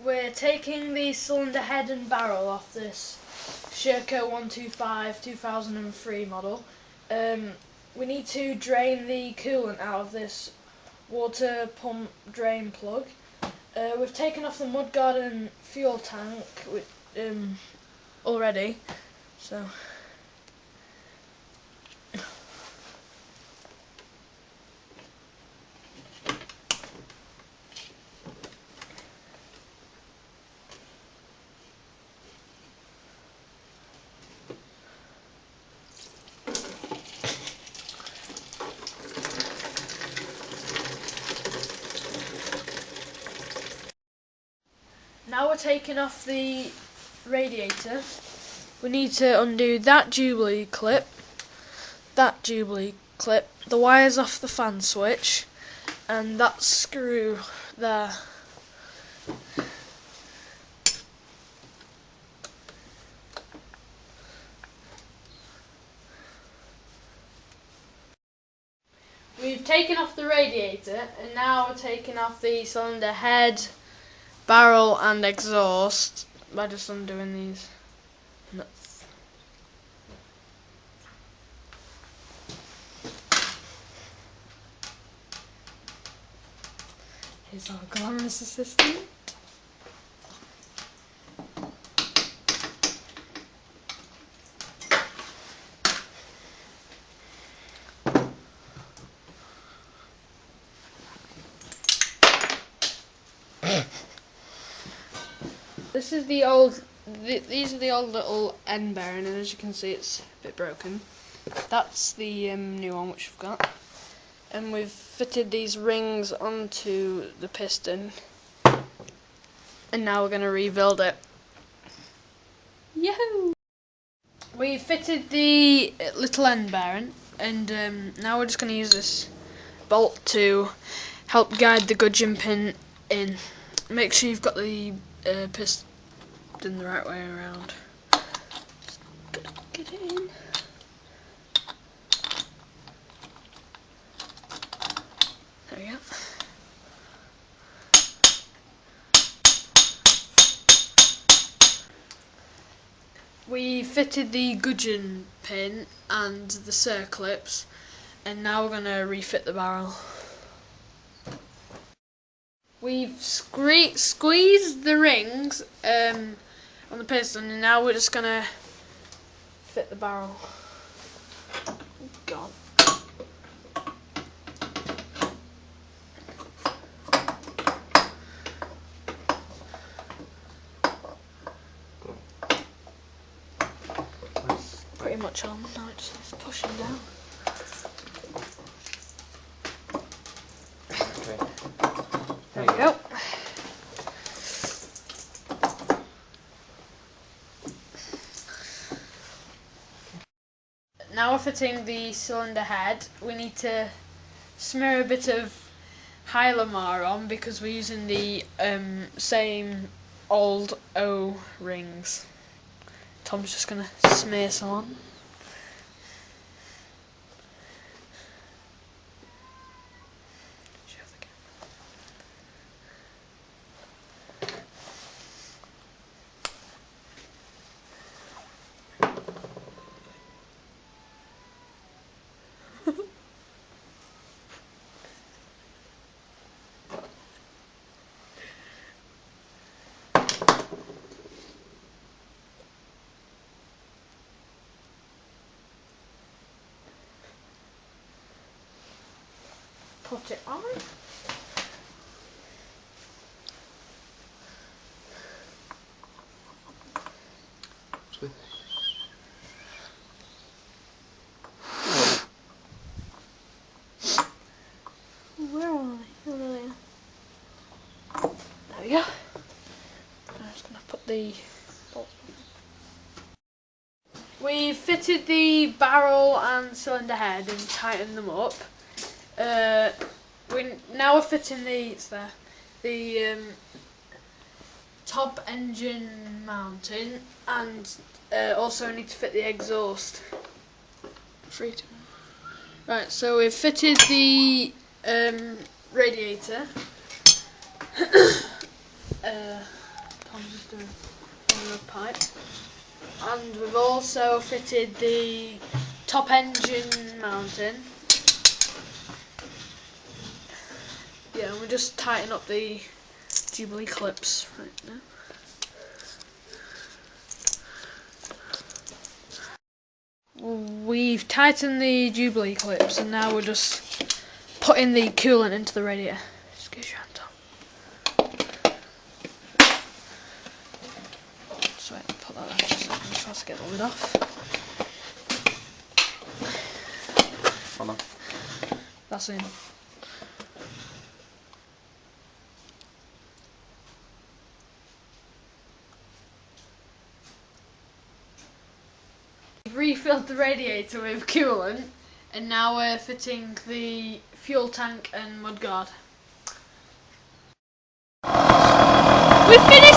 we're taking the cylinder head and barrel off this Sherco 125 2003 model. We need to drain the coolant out of this water pump drain plug. We've taken off the mudguard and fuel tank already, so now we're taking off the radiator. We need to undo that Jubilee clip, the wires off the fan switch, and that screw there. We've taken off the radiator, and now we're taking off the cylinder head, barrel and exhaust by just undoing these nuts. Here's our glamorous assistant. This is the old. These are the old little end bearing, and as you can see, it's a bit broken. That's the new one which we've got, and we've fitted these rings onto the piston, and now we're going to rebuild it. Yahoo! We fitted the little end bearing, and now we're just going to use this bolt to help guide the gudgeon pin in. Make sure you've got the piston the right way around. Just get it in. There we go. We fitted the gudgeon pin and the circlips, and now we're going to refit the barrel. We've squeezed the rings on the piston, and now we're just going to fit the barrel. Oh, God. Pretty much on, now it just needs pushing down. There we go. Now we're fitting the cylinder head. We need to smear a bit of Hylamar on because we're using the same old O-rings. Tom's just going to smear some on. Put it on. Where are they? Oh, there. There we go. I'm just going to put the bolts on. We fitted the barrel and cylinder head and tightened them up. Now we're fitting the top engine mounting, and also need to fit the exhaust. Right, so we've fitted the radiator. on just a pipe. And we've also fitted the top engine mounting. Yeah, and we're just tightening up the Jubilee clips right now. We've tightened the Jubilee clips and now we're just putting the coolant into the radiator. Just get your hand on. So put that there just a second, try to get the lid off. Hold on. That's in. We've refilled the radiator with coolant and now we're fitting the fuel tank and mudguard. We've finished!